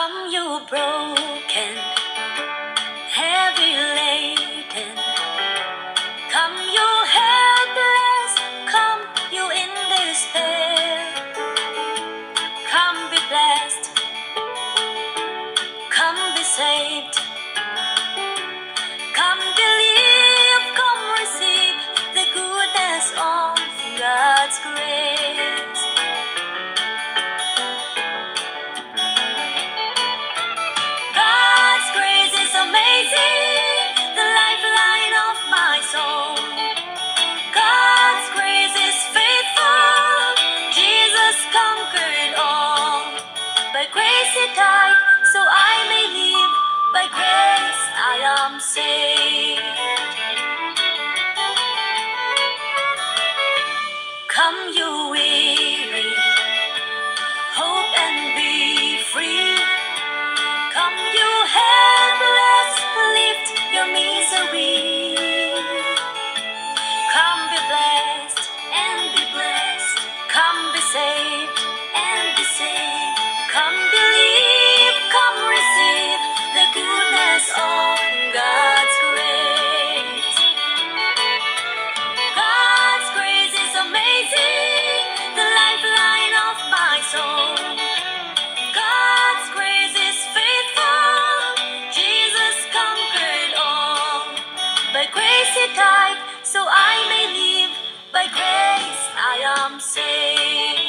Come, you broken, heavy laden. Come, you helpless. Come, you in despair. Come, be blessed. Come, be saved. Come, believe. Come, receive the goodness of God's grace. God's grace is amazing, the lifeline of my soul. God's grace is faithful, Jesus conquered all. By grace he died, so I may live. By grace I am saved. Come, you weary, hope and be free. Come, you helpless, lift your misery. Come, be blessed and be blessed. Come, be saved and be saved. Come, believe, come, receive the goodness of God's grace. God's grace is amazing, the lifeline of my soul. God's grace is faithful, Jesus conquered all. By grace he died, so I may live. By grace I am saved.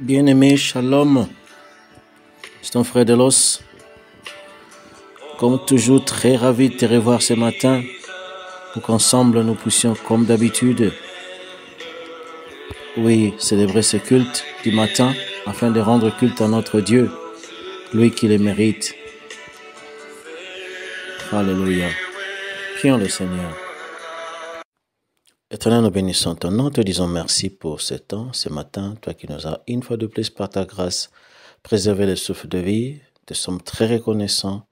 Bien-aimé, shalom, c'est ton frère Delos. Comme toujours, très ravi de te revoir ce matin pour qu'ensemble nous puissions, comme d'habitude, célébrer ce culte du matin afin de rendre culte à notre Dieu, lui qui le mérite. Alléluia. Prions le Seigneur. Éternel, nous bénissons ton nom, te disons merci pour ce temps, ce matin, toi qui nous as une fois de plus par ta grâce préservé le souffle de vie. Te sommes très reconnaissants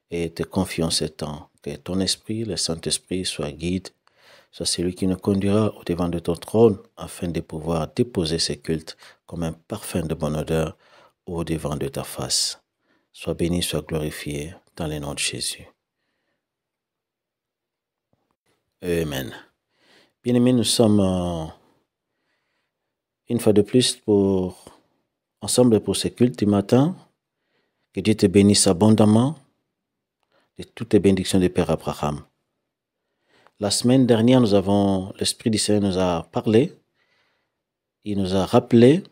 et te confions ce temps. Que ton esprit, le Saint-Esprit, soit guide, soit celui qui nous conduira au devant de ton trône afin de pouvoir déposer ce culte comme un parfum de bonne odeur au devant de ta face. Sois béni, sois glorifié dans le nom de Jésus. Amen. Bien-aimés, nous sommes une fois de plus ensemble pour ce culte du matin. Que Dieu te bénisse abondamment de toutes les bénédictions du Père Abraham. La semaine dernière, l'Esprit du Seigneur nous a parlé, il nous a rappelé,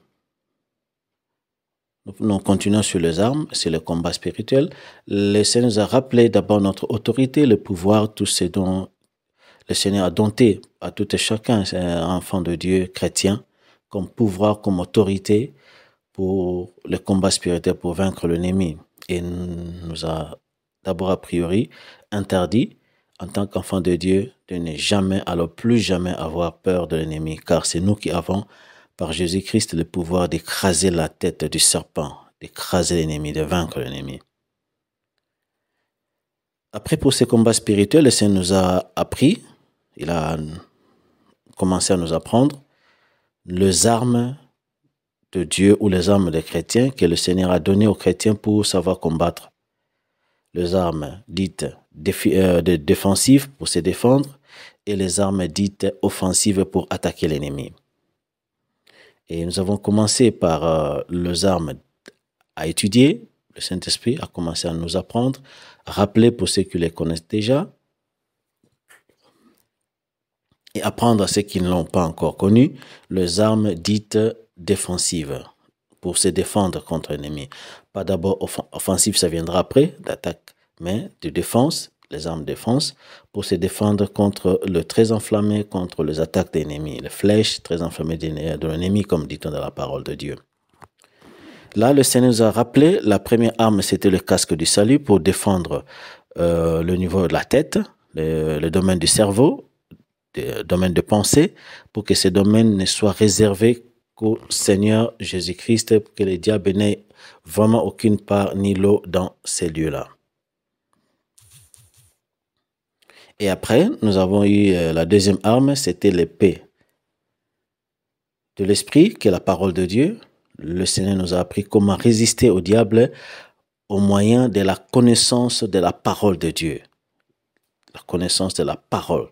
nous continuons sur les armes, c'est le combat spirituel. Le Seigneur nous a rappelé d'abord notre autorité, le pouvoir, tout ce dont le Seigneur a dompté à tout et chacun, enfant de Dieu, chrétien, comme pouvoir, comme autorité pour le combat spirituel, pour vaincre l'ennemi. Et nous a d'abord a priori interdit, en tant qu'enfant de Dieu, de ne jamais, alors plus jamais avoir peur de l'ennemi, car c'est nous qui avons, par Jésus-Christ, le pouvoir d'écraser la tête du serpent, d'écraser l'ennemi, de vaincre l'ennemi. Après, pour ce combat spirituel, le Seigneur nous a appris, il a commencé à nous apprendre les armes de Dieu ou les armes des chrétiens que le Seigneur a données aux chrétiens pour savoir combattre. Les armes dites défensives pour se défendre et les armes dites offensives pour attaquer l'ennemi. Et nous avons commencé par les armes à étudier. Le Saint-Esprit a commencé à nous apprendre, à rappeler pour ceux qui les connaissent déjà et apprendre à ceux qui ne l'ont pas encore connu les armes dites défensives pour se défendre contre l'ennemi. Pas d'abord offensive, ça viendra après, d'attaque, mais de défense, les armes de défense, pour se défendre contre le très enflammé, contre les attaques d'ennemis, les flèches très enflammées de l'ennemi, comme dit-on dans la parole de Dieu. Là, le Seigneur nous a rappelé, la première arme, c'était le casque du salut pour défendre le niveau de la tête, le domaine du cerveau, le domaine de pensée, pour que ces domaines ne soient réservés qu'au Seigneur Jésus-Christ, pour que les diables n'aient vraiment aucune part ni lot dans ces lieux-là. Et après, nous avons eu la deuxième arme, c'était l'épée de l'esprit, qui est la parole de Dieu. Le Seigneur nous a appris comment résister au diable au moyen de la connaissance de la parole de Dieu. La connaissance de la parole.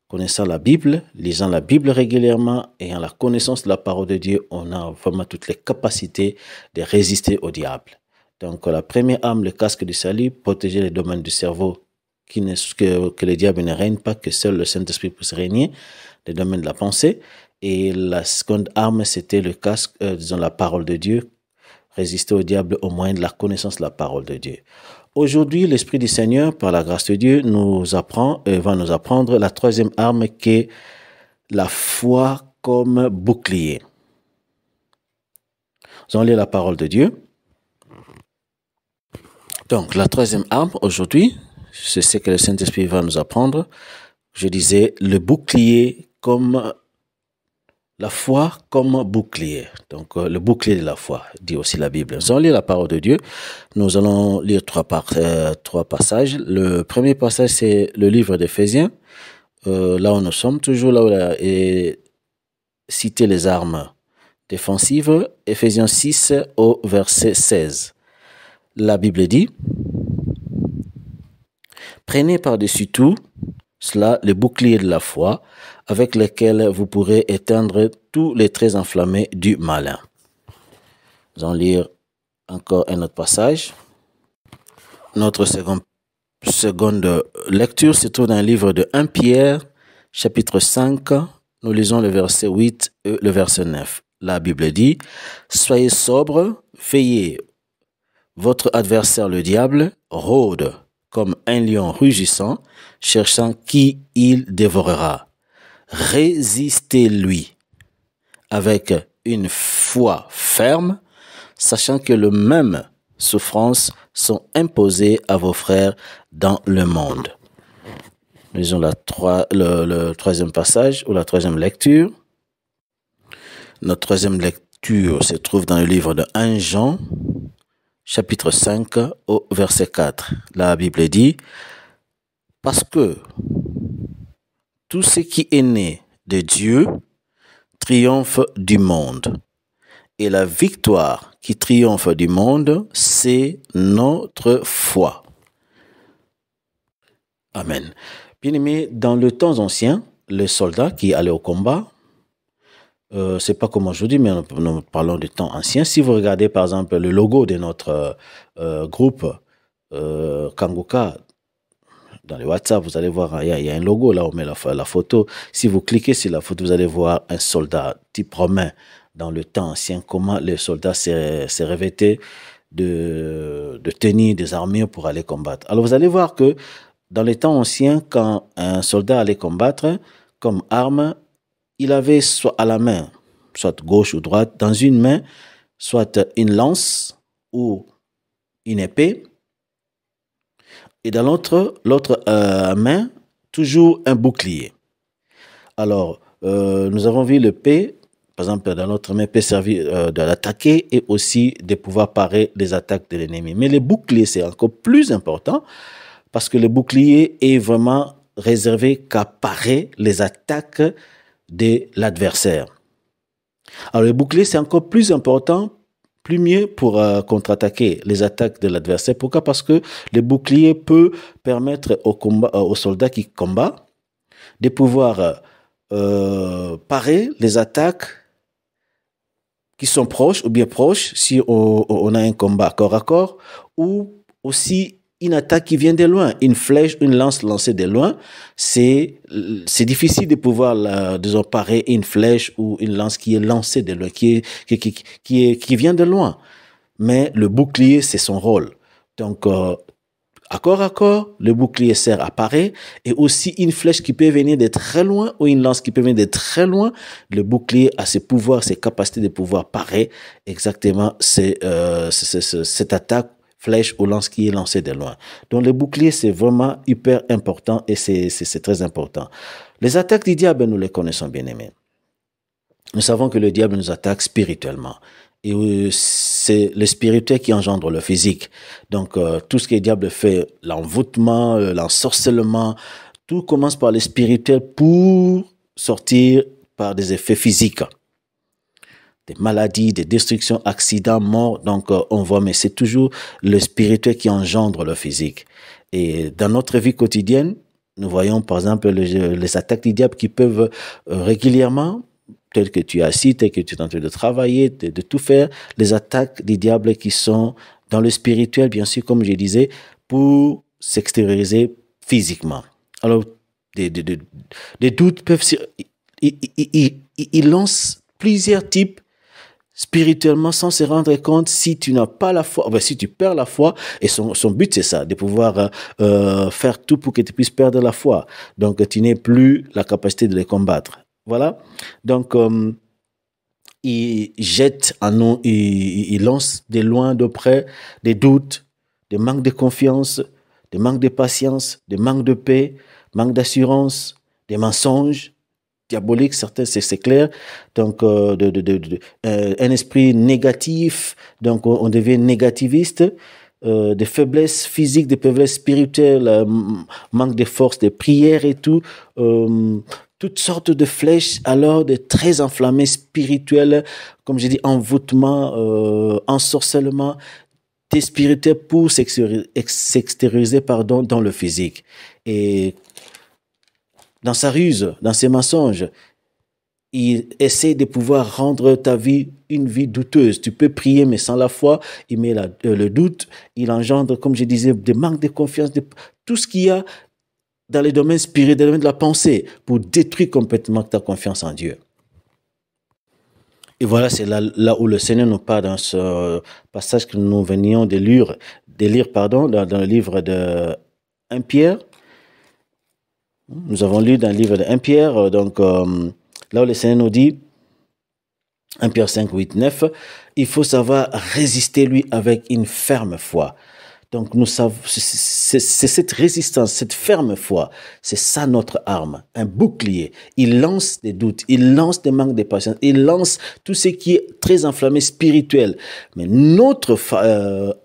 Connaissant la Bible, lisant la Bible régulièrement, ayant la connaissance de la parole de Dieu, on a vraiment toutes les capacités de résister au diable. Donc la première arme, le casque du salut, protéger les domaines du cerveau, que le diable ne règne pas, que seul le Saint-Esprit puisse régner, les domaines de la pensée. Et la seconde arme, c'était le casque, disons la parole de Dieu, résister au diable au moyen de la connaissance de la parole de Dieu. Aujourd'hui, l'Esprit du Seigneur, par la grâce de Dieu, va nous apprendre la troisième arme qui est la foi comme bouclier. Nous allons lire la parole de Dieu. Donc, la troisième arme aujourd'hui, c'est ce que le Saint-Esprit va nous apprendre. Je disais, le bouclier comme la foi comme bouclier. Donc, le bouclier de la foi, dit aussi la Bible. Nous allons lire la parole de Dieu. Nous allons lire trois passages. Le premier passage, c'est le livre d'Éphésiens. Là où nous sommes, toujours là où il est cité les armes défensives. Éphésiens 6 au verset 16. La Bible dit, « Prenez par-dessus tout cela le bouclier de la foi, avec lequel vous pourrez éteindre tous les traits enflammés du malin. » Nous allons lire encore un autre passage. Notre seconde lecture se trouve dans le livre de 1 Pierre, chapitre 5. Nous lisons le verset 8 et le verset 9. La Bible dit, « Soyez sobres, veillez. Votre adversaire le diable rôde comme un lion rugissant, cherchant qui il dévorera. Résistez-lui avec une foi ferme, sachant que les mêmes souffrances sont imposées à vos frères dans le monde. » Lisons le troisième passage ou la troisième lecture. Notre troisième lecture se trouve dans le livre de 1 Jean, chapitre 5 au verset 4. La Bible dit, « Parce que tout ce qui est né de Dieu triomphe du monde. Et la victoire qui triomphe du monde, c'est notre foi. » Amen. Bien-aimés, dans le temps ancien, les soldats qui allaient au combat, c'est pas comme aujourd'hui, mais nous parlons du temps ancien. Si vous regardez par exemple le logo de notre groupe Kanguka, dans le WhatsApp, vous allez voir, il y a un logo là où on met la photo. Si vous cliquez sur la photo, vous allez voir un soldat type romain dans le temps ancien, comment les soldats s'est revêtés de tenir des armures pour aller combattre. Alors vous allez voir que dans les temps anciens, quand un soldat allait combattre, comme arme, il avait soit à la main, soit gauche ou droite, dans une main, soit une lance ou une épée, et dans l'autre main, toujours un bouclier. Alors, nous avons vu l'épée, par exemple, dans l'autre main, peut servir de l'attaquer et aussi de pouvoir parer les attaques de l'ennemi. Mais le bouclier, c'est encore plus important parce que le bouclier est vraiment réservé qu'à parer les attaques de l'adversaire. Alors, le bouclier, c'est encore plus important, plus mieux pour contre-attaquer les attaques de l'adversaire. Pourquoi? Parce que le bouclier peut permettre aux soldats qui combattent de pouvoir parer les attaques qui sont proches ou bien proches si on a un combat corps à corps, ou aussi une attaque qui vient de loin, une flèche, une lance lancée de loin. C'est difficile de pouvoir disons, parer une flèche ou une lance qui est lancée de loin, qui vient de loin. Mais le bouclier, c'est son rôle. Donc, À corps, le bouclier sert à parer, et aussi une flèche qui peut venir de très loin ou une lance qui peut venir de très loin. Le bouclier a ses pouvoirs, ses capacités de pouvoir parer exactement cette attaque, flèche ou lance qui est lancée de loin. Donc le bouclier, c'est vraiment hyper important et c'est très important. Les attaques du diable, nous les connaissons bien aimés. Nous savons que le diable nous attaque spirituellement. Et c'est le spirituel qui engendre le physique. Donc, tout ce que le diable fait, l'envoûtement, l'ensorcellement, tout commence par le spirituel pour sortir par des effets physiques. Des maladies, des destructions, accidents, morts. Donc, on voit, mais c'est toujours le spirituel qui engendre le physique. Et dans notre vie quotidienne, nous voyons par exemple les attaques du diable qui peuvent régulièrement, tel que tu es assis, tel que tu es en train de travailler, de tout faire, les attaques du diable qui sont dans le spirituel, bien sûr, comme je disais, pour s'extérioriser physiquement. Alors, des doutes peuvent... Ils lancent plusieurs types spirituellement sans se rendre compte si tu n'as pas la foi, si tu perds la foi, et son but c'est ça, de pouvoir faire tout pour que tu puisses perdre la foi. Donc, tu n'as plus la capacité de les combattre. Voilà. Donc, il jette en nous, il lance de loin, de près, des doutes, des manques de confiance, des manques de patience, des manques de paix, manque d'assurance, des mensonges diaboliques, certains, c'est clair. Donc, un esprit négatif, donc on devient négativiste. Des faiblesses physiques, des faiblesses spirituelles, manque de force, de prière et tout. Toutes sortes de flèches, alors de très enflammés spirituels, comme j'ai dit, envoûtement, ensorcellement, des spirituels pour s'extérioriser, dans le physique. Et dans sa ruse, dans ses mensonges, il essaie de pouvoir rendre ta vie une vie douteuse. Tu peux prier, mais sans la foi, il met le doute, il engendre, comme je disais, des manques de confiance, tout ce qu'il y a dans les domaines spirituels, dans les domaines de la pensée, pour détruire complètement ta confiance en Dieu. Et voilà, c'est là où le Seigneur nous parle dans ce passage que nous venions de lire, dans le livre de 1 Pierre. Nous avons lu dans le livre de 1 Pierre, donc là où le Seigneur nous dit, 1 Pierre 5, 8, 9, il faut savoir résister lui avec une ferme foi. Donc, nous savons, c'est cette résistance, cette ferme foi, c'est ça notre arme, un bouclier. Il lance des doutes, il lance des manques de patience, il lance tout ce qui est très enflammé spirituel. Mais notre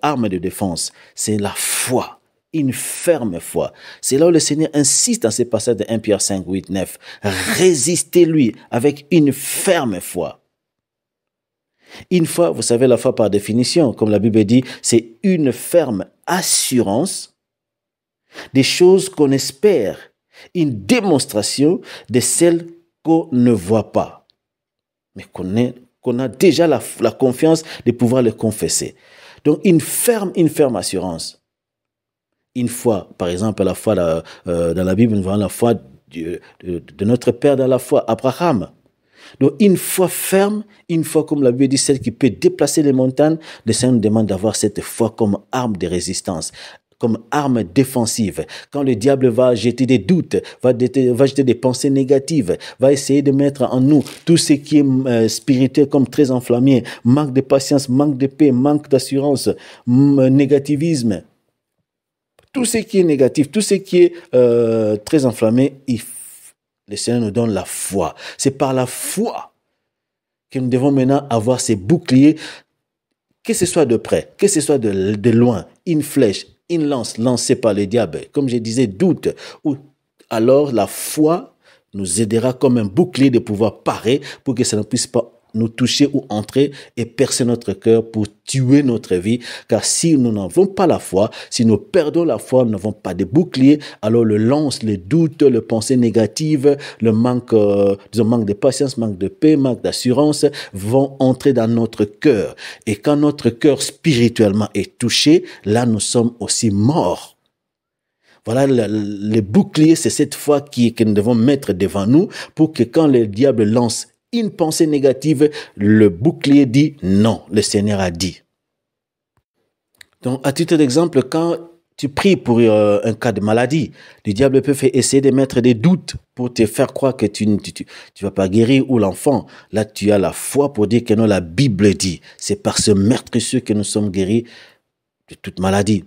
arme de défense, c'est la foi, une ferme foi. C'est là où le Seigneur insiste dans ces passages de 1 Pierre 5, 8, 9. Résistez-lui avec une ferme foi. Une foi, vous savez, la foi par définition, comme la Bible dit, c'est une ferme assurance des choses qu'on espère, une démonstration de celles qu'on ne voit pas, mais qu'on a déjà la confiance de pouvoir le confesser. Donc, une ferme assurance. Une foi, par exemple, la foi dans la Bible, nous voyons la foi de notre Père dans la foi, Abraham. Donc, une foi ferme, une foi, comme la Bible dit, celle qui peut déplacer les montagnes, le Seigneur nous demande d'avoir cette foi comme arme de résistance, comme arme défensive. Quand le diable va jeter des doutes, va jeter des pensées négatives, va essayer de mettre en nous tout ce qui est spirituel comme très enflammé, manque de patience, manque de paix, manque d'assurance, négativisme, tout ce qui est négatif, tout ce qui est très enflammé, le Seigneur nous donne la foi. C'est par la foi que nous devons maintenant avoir ces boucliers, que ce soit de près, que ce soit de loin, une flèche, une lance lancée par le diable, comme je disais, doute, ou alors la foi nous aidera comme un bouclier de pouvoir parer pour que ça ne puisse pas nous toucher ou entrer et percer notre cœur pour tuer notre vie. Car si nous n'avons pas la foi, si nous perdons la foi, nous n'avons pas de bouclier, alors le lance, le doute, les pensées négatives, le manque de patience, manque de paix, manque d'assurance vont entrer dans notre cœur. Et quand notre cœur spirituellement est touché, là nous sommes aussi morts. Voilà, le bouclier, c'est cette foi que nous devons mettre devant nous pour que quand le diable lance une pensée négative, le bouclier dit non, le Seigneur a dit. Donc, à titre d'exemple, quand tu pries pour un cas de maladie. Le diable peut essayer de mettre des doutes pour te faire croire que tu vas pas guérir ou l'enfant. Là, tu as la foi pour dire que non, la Bible dit. C'est par ce meurtrisseur que nous sommes guéris de toute maladie.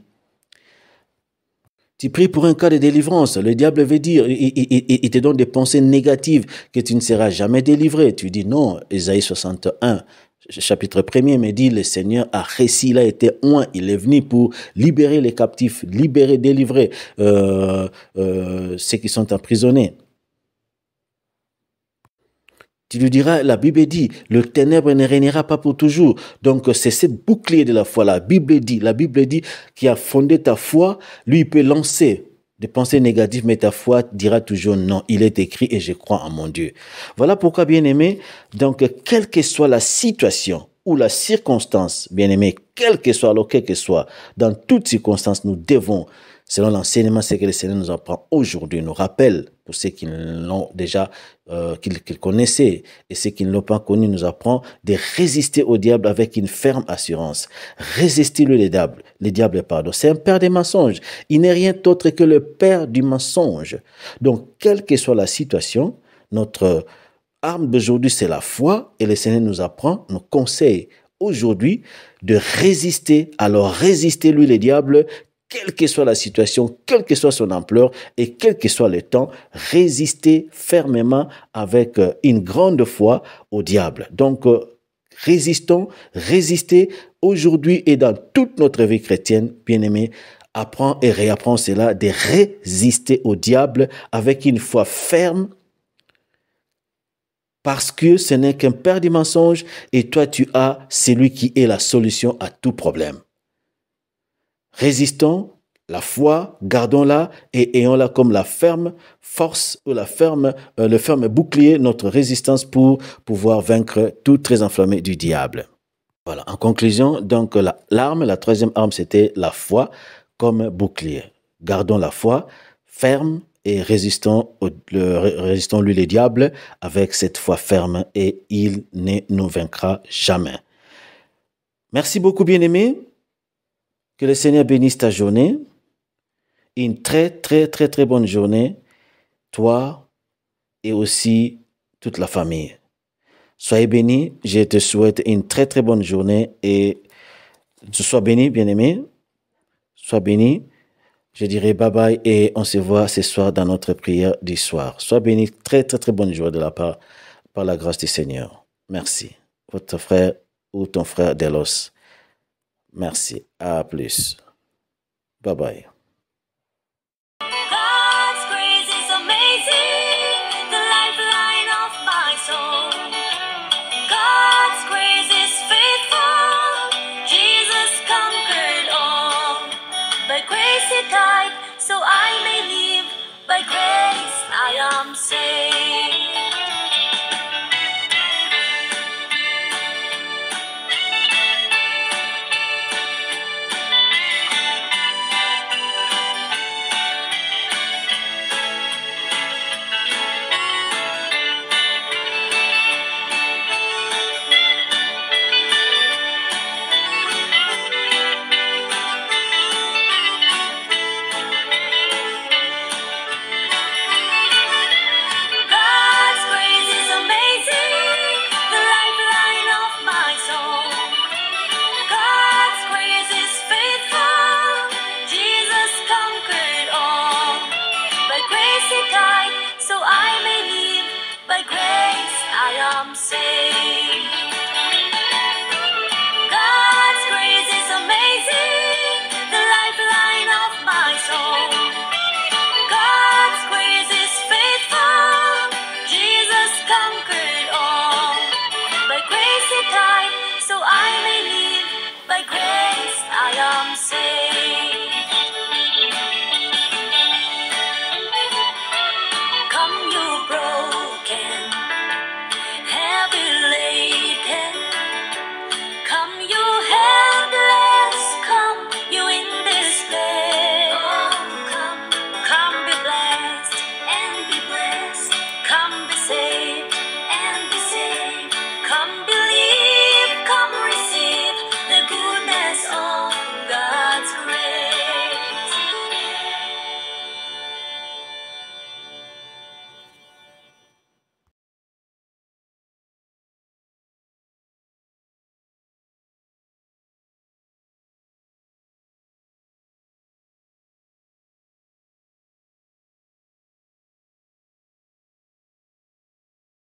Tu pries pour un cas de délivrance. Le diable veut dire, il te donne des pensées négatives que tu ne seras jamais délivré. Tu dis non, Ésaïe 61. Chapitre 1er me dit, le Seigneur a réussi, il a été oint, il est venu pour libérer les captifs, délivrer ceux qui sont emprisonnés. Tu lui diras, la Bible dit, le ténèbre ne régnera pas pour toujours. Donc, c'est cette bouclier de la foi. La Bible dit qui a fondé ta foi, lui, il peut lancer des pensées négatives, mais ta foi dira toujours non. Il est écrit et je crois en mon Dieu. Voilà pourquoi, bien-aimé, donc, quelle que soit la situation ou la circonstance, bien-aimé, quelle que soit, dans toutes circonstances, nous devons, selon l'enseignement, ce que le Seigneur nous apprend aujourd'hui, nous rappelle, pour ceux qui l'ont déjà, qu'ils connaissaient, et ceux qui ne l'ont pas connu, nous apprend de résister au diable avec une ferme assurance. Résistez-le, les diables, pardon. C'est un père des mensonges. Il n'est rien d'autre que le père du mensonge. Donc, quelle que soit la situation, notre arme d'aujourd'hui, c'est la foi, et le Seigneur nous apprend, nous conseille aujourd'hui de résister. Alors, résistez-lui, les diables, quelle que soit la situation, quelle que soit son ampleur et quel que soit le temps, résistez fermement avec une grande foi au diable. Donc, résistez aujourd'hui et dans toute notre vie chrétienne, bien-aimés, apprends et réapprends cela, de résister au diable avec une foi ferme, parce que ce n'est qu'un père du mensonge et toi, tu as celui qui est la solution à tout problème. Résistons, la foi, gardons-la et ayons-la comme la ferme force ou le ferme bouclier, notre résistance pour pouvoir vaincre tout très enflammé du diable. Voilà. En conclusion, donc, la troisième arme, c'était la foi comme bouclier. Gardons la foi ferme et résistons-lui les diables avec cette foi ferme et il ne nous vaincra jamais. Merci beaucoup, bien-aimés. Que le Seigneur bénisse ta journée. Une très, très, très, très bonne journée. Toi et aussi toute la famille. Soyez bénis. Je te souhaite une très, très bonne journée et sois béni, bien-aimé. Sois béni. Je dirai bye bye et on se voit ce soir dans notre prière du soir. Sois béni. Très, très, très bonne journée de la part, par la grâce du Seigneur. Merci. Votre frère ou ton frère Delos. Merci. À plus. Bye bye.